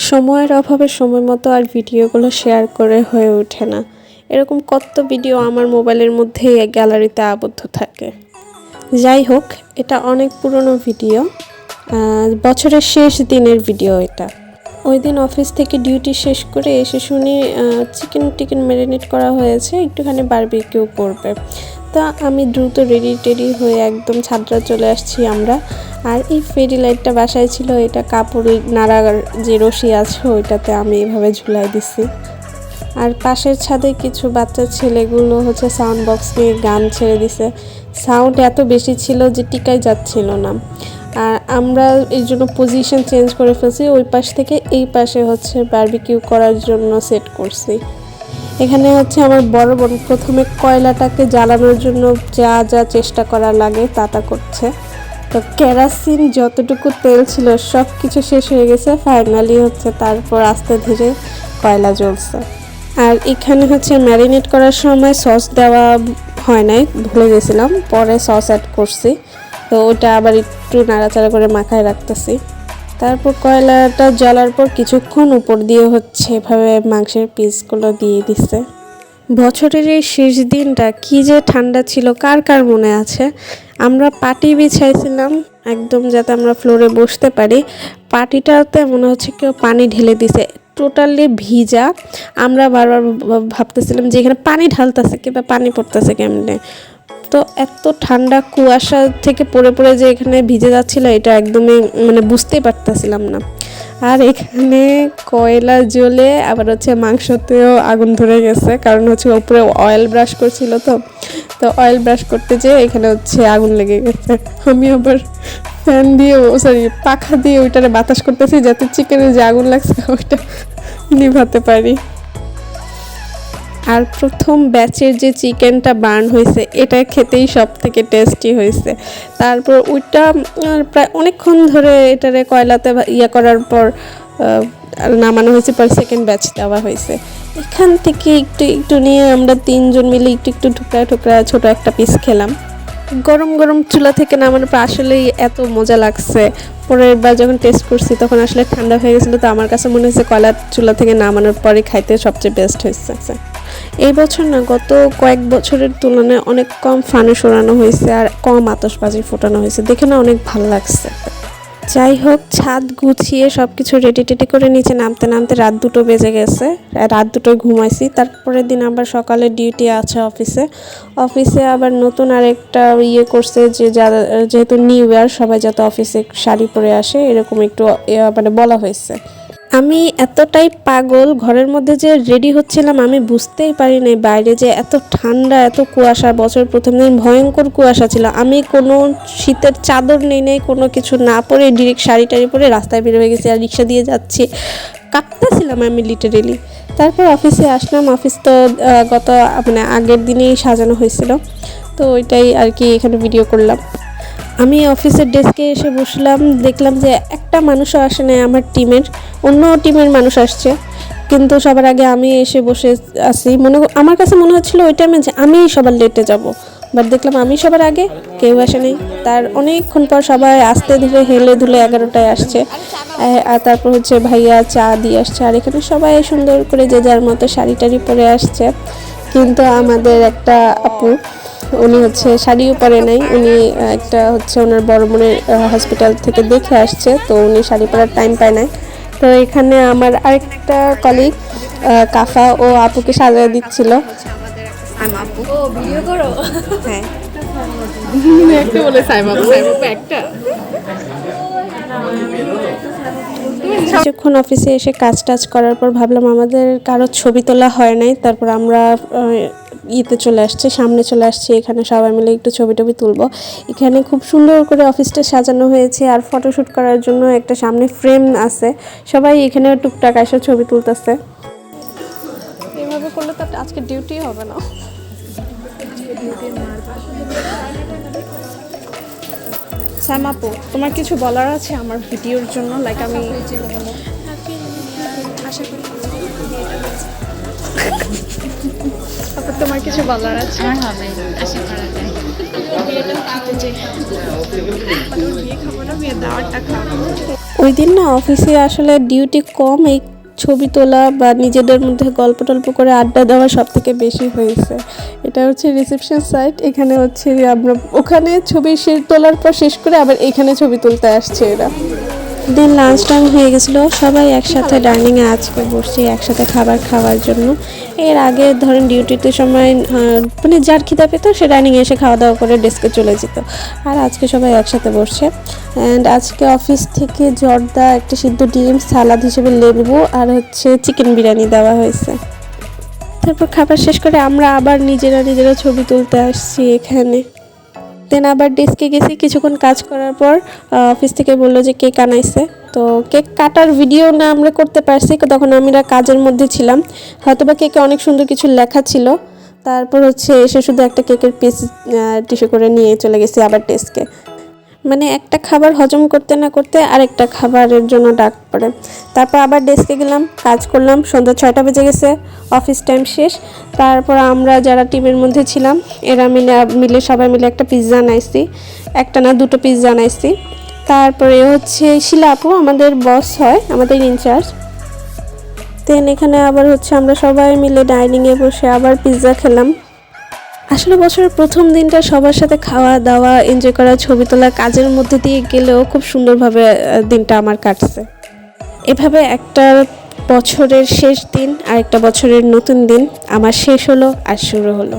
সময়ের অভাবে সময় মতো আর ভিডিওগুলো শেয়ার করে হয়ে ওঠে না। এরকম কত ভিডিও আমার মোবাইলের মধ্যেই গ্যালারিতে আবদ্ধ থাকে। যাই হোক, এটা অনেক পুরনো ভিডিও, বছরের শেষ দিনের ভিডিও এটা। ওই দিন অফিস থেকে ডিউটি শেষ করে এসে শুনি চিকেন ম্যারিনেট করা হয়েছে, একটুখানি বারবিকিউ করবে। তা আমি দ্রুত রেডি হয়ে একদম ছাদরা চলে আসছি আমরা। আর এই ফেরি লাইটটা বাসায় ছিল, এটা কাপড় নাড়ার যে রশি আছে ওইটাতে আমি এভাবে ঝুলাই দিছি। আর পাশের ছাদে কিছু বাচ্চা ছেলেগুলো হচ্ছে সাউন্ড বক্স নিয়ে গান ছেড়ে দিছে। সাউন্ড এত বেশি ছিল যে টিকাই যাচ্ছিল না। আর আমরা এই জন্য পজিশন চেঞ্জ করে ফেলছি, ওই পাশ থেকে এই পাশে হচ্ছে বারবিকিউ করার জন্য সেট করছি। এখানে হচ্ছে আমার বড় বোন প্রথমে কয়লাটাকে জ্বালানোর জন্য যা যা চেষ্টা করা লাগে তা করছে। তো কেরাসিন যতটুকু তেল ছিল সব কিছু শেষ হয়ে গেছে, ফাইনালি হচ্ছে তারপর আস্তে ধীরে কয়লা জ্বলছে। আর এখানে হচ্ছে ম্যারিনেট করার সময় সস দেওয়া হয় নাই, ভুলে গেছিলাম, পরে সস অ্যাড করছি। তো ওটা আবার একটু নাড়াচাড়া করে মাখায় রাখতেছি। তারপর কয়লাটা জ্বলার পর কিছুক্ষণ উপর দিয়ে হচ্ছে এভাবে মাংসের পিসগুলো দিয়ে দিচ্ছে। বছরের এই শেষ দিনটা কি যে ঠান্ডা ছিল, কার কার মনে আছে? আমরা পাটি বিছাইছিলাম একদম যাতে আমরা ফ্লোরে বসতে পারি। পাটিটাতে মনে হচ্ছে কেউ পানি ঢেলে দিছে, টোটালি ভিজা। আমরা বারবার ভাবতেছিলাম যে এখানে পানি ঢালতেছে কিংবা পানি পড়তেছে কেমনে। তো এত ঠান্ডা কুয়াশা থেকে পড়ে যে এখানে ভিজে যাচ্ছিল, এটা একদমই মানে বুঝতেই পারতেছিলাম না। আর এখানে কয়লা জ্বলে আবার হচ্ছে মাংসতেও আগুন ধরে গেছে, কারণ হচ্ছে উপরে অয়েল ব্রাশ করছিল। তো অয়েল ব্রাশ করতে যেয়ে এখানে হচ্ছে আগুন লেগে গেছে। আমি আবার ফ্যান দিয়ে পাখা দিয়ে ওইটারে বাতাস করতেছি যাতে চিকেনের যে আগুন লাগছে ওইটা নিভাতে পারি। আর প্রথম ব্যাচের যে চিকেনটা বার্ন হয়েছে এটা খেতেই সব থেকে টেস্টি হয়েছে। তারপর ওইটা প্রায় অনেকক্ষণ ধরে এটারে কয়লাতে করার পর নামানো হয়েছে, পর সেকেন্ড ব্যাচ দেওয়া হয়েছে। এখান থেকে একটু নিয়ে আমরা তিনজন মিলে একটু টুকরা ছোট একটা পিস খেলাম। গরম চুলা থেকে নামানোর পর আসলেই এত মজা লাগছে। পরের বার যখন টেস্ট করছি তখন আসলে ঠান্ডা হয়ে গেছিলো, তো আমার কাছে মনে হয়েছে কয়লার চুলা থেকে নামানোর পরে খাইতে সবচেয়ে বেস্ট হয়েছে। এই বছর না, গত কয়েক বছরের তুলনায় অনেক কম ফানুস ওড়ানো হয়েছে আর কম আতশবাজি ফোটানো হয়েছে, দেখে না অনেক ভালো লাগছে। যাই হোক, ছাদ গুছিয়ে সব কিছু রেডি করে নিচে নামতে রাত 2টো বেজে গেছে। রাত 2টোয় ঘুমাইছি। তারপরের দিন আবার সকালে ডিউটি আছে অফিসে আবার নতুন আরেকটা করছে যে যেহেতু নিউ ইয়ার, সবাই যাতে অফিসে শাড়ি পরে আসে এরকম একটু মানে বলা হয়েছে। আমি এতটাই পাগল, ঘরের মধ্যে যে রেডি হচ্ছিলাম আমি বুঝতেই পারি নাই বাইরে যে এত ঠান্ডা, এত কুয়াশা। বছর প্রথম দিন ভয়ঙ্কর কুয়াশা ছিল। আমি কোনো শীতের চাদর নেই কোনো কিছু না পরে ডিরেক্ট শাড়ি টাড়ি পরে রাস্তায় বের হয়ে গেছি, আর রিক্সা দিয়ে যাচ্ছি, কাঁপতেছিলাম আমি লিটারেলি। তারপর অফিসে আসলাম। অফিস তো গত মানে আগের দিনেই সাজানো হয়েছিল, তো ওইটাই আর কি এখানে ভিডিও করলাম। আমি অফিসের ডেস্কে এসে বসলাম, দেখলাম যে একটা মানুষও আসে না আমার টিমের, অন্য টিমের মানুষ আসছে, কিন্তু সবার আগে আমি এসে বসে আছি। আমার কাছে মনে হচ্ছিল ওই টাইমে যে আমি সবার লেটে যাব, বাট দেখলাম আমি সবার আগে, কেউ আসে নাই। তার অনেকক্ষণ পর সবাই আস্তে ধীরে হেলে ধুলে 11টায় আসছে। আর তারপর হচ্ছে ভাইয়া চা দিয়ে আসছে, আর এখানে সবাই সুন্দর করে যে যার মতো শাড়ি টাড়ি পরে আসছে। কিন্তু আমাদের একটা আপু, উনি হচ্ছে শাড়িও পরে নাই, উনি একটা হচ্ছে ওনার বড় বোনের হসপিটাল থেকে দেখে আসছে, তো উনি শাড়ি পরার টাইম পায় নাই। তো এখানে আমার আরেকটা কলিগ কাফা ও আপুকে সাজিয়ে দিচ্ছিল। কিছুক্ষণ অফিসে এসে কাজ করার পর ভাবলাম আমাদের কারো ছবি তোলা হয় নাই, তারপর আমরা সামনে চলে আসছি। এখানে সবাই মিলে একটু ছবি তুলবো। এখানে খুব সুন্দর করে অফিসটা সাজানো হয়েছে, আর ফটোশ্যুট করার জন্য একটা সামনে ফ্রেম আছে। সবাই এখানে টুকটাক এসে ছবি তুলতেছে। এইভাবে করলে তো আজকে ডিউটি হবে না। সাইমাপু, তোমার কিছু বলার আছে আমার ভিডিওর জন্য? লাইক আমি আশা করি তোমার কিছু বলার আছে? আমার হবে আশা করা যায়। ওই ওই দিন না অফিসে আসলে ডিউটি কম, এই ছবি তোলা বা নিজেদের মধ্যে গল্প টল্প করে আড্ডা দেওয়া সব থেকে বেশি হয়েছে। এটা হচ্ছে রিসেপশন সাইট, এখানে হচ্ছে আমরা ওখানে ছবি তোলার পর শেষ করে আবার এখানে ছবি তুলতে আসছে এরা। দেন লাঞ্চ টাইম হয়ে গেছিলো, সবাই একসাথে ডাইনিংয়ে আজকে বসছি একসাথে খাবার খাওয়ার জন্য। এর আগে ধরেন ডিউটিতে সময় মানে যার খিদা পেত সে ডাইনিংয়ে এসে খাওয়া দাওয়া করে ডেস্কে চলে যেত, আর আজকে সবাই একসাথে বসছে। অ্যান্ড আজকে অফিস থেকে জর্দা, একটা সিদ্ধ ডিম, সালাদ হিসেবে লেবু আর হচ্ছে চিকেন বিরিয়ানি দেওয়া হয়েছে। তারপর খাবার শেষ করে আমরা আবার নিজেরা ছবি তুলতে আসছি এখানে। দেন আবার ডেস্কে গেছি, কিছুক্ষণ কাজ করার পর অফিস থেকে বললো যে কেক আনাইছে। তো কেক কাটার ভিডিও না আমরা করতে পারছি, তখন আমরা কাজের মধ্যে ছিলাম। হয়তোবা কেকে অনেক সুন্দর কিছু লেখা ছিল। তারপর হচ্ছে এসে শুধু একটা কেকের পিস টিস্যু করে নিয়ে চলে গেছি আবার ডেস্কে। মানে একটা খাবার হজম করতে না করতে আরেকটা খাবারের জন্য ডাক পড়ে। তারপর আবার ডেস্কে গেলাম, কাজ করলাম, সন্ধ্যা 6টা বেজে গেছে, অফিস টাইম শেষ। তারপর আমরা যারা টিমের মধ্যে ছিলাম এরা মিলে সবাই মিলে একটা পিৎজা আনাইছি, একটা না দুটো পিৎজা আনাইছি। তারপরে হচ্ছে শিলা আপু আমাদের বস হয়, আমাদের ইনচার্জ। দেন এখানে আবার হচ্ছে আমরা সবাই মিলে ডাইনিংয়ে বসে আবার পিৎজা খেলাম। আসলে বছরের প্রথম দিনটা সবার সাথে খাওয়া দাওয়া, এনজয় করা, ছবি তোলা, কাজের মধ্যে দিয়ে গেলেও খুব সুন্দরভাবে দিনটা আমার কাটছে। এভাবে একটা বছরের শেষ দিন আর একটা বছরের নতুন দিন আমার শেষ হলো আর শুরু হলো।